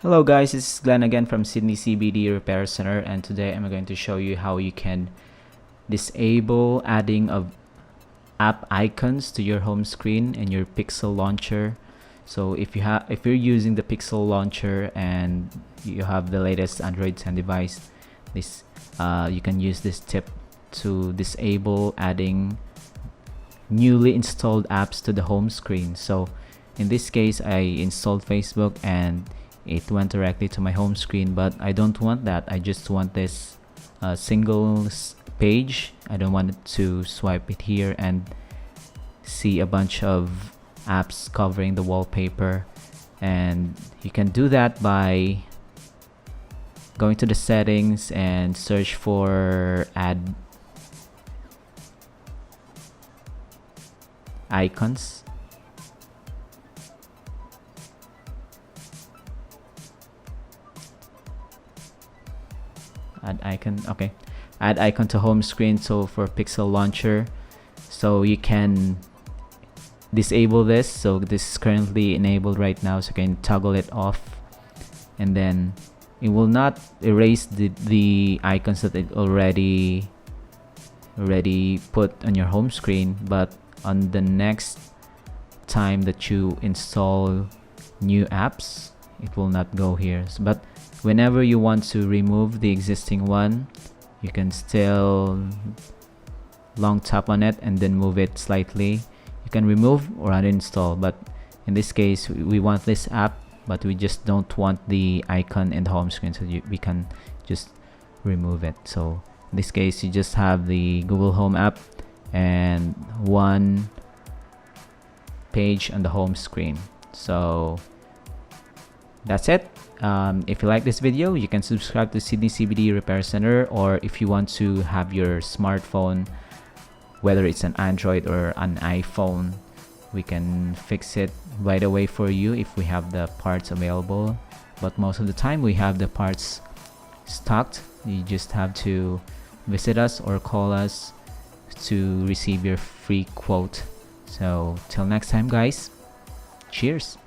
Hello guys, this is Glenn again from Sydney CBD Repair Center, and today I'm going to show you how you can disable adding of app icons to your home screen and your Pixel launcher. So if you're using the Pixel launcher and you have the latest Android 10 device, you can use this tip to disable adding newly installed apps to the home screen. So in this case, I installed Facebook and it went directly to my home screen, but I don't want that. I just want this single page. I don't want it to swipe it here and see a bunch of apps covering the wallpaper. And you can do that by going to the settings and search for add icons. Add icon, okay. Add icon to home screen. So for Pixel launcher, so you can disable this. So this is currently enabled right now, so you can toggle it off, and then it will not erase the icons that it already put on your home screen, but on the next time that you install new apps, it will not go here. But whenever you want to remove the existing one, you can still long tap on it and then move it slightly. You can remove or uninstall, but in this case we want this app, but we just don't want the icon in the home screen, so we can just remove it. So in this case, you just have the Google Home app and one page on the home screen. So that's it. If you like this video, you can subscribe to Sydney CBD Repair Center, or if you want to have your smartphone, whether it's an Android or an iPhone, we can fix it right away for you if we have the parts available. But most of the time we have the parts stocked. You just have to visit us or call us to receive your free quote. So till next time guys, cheers.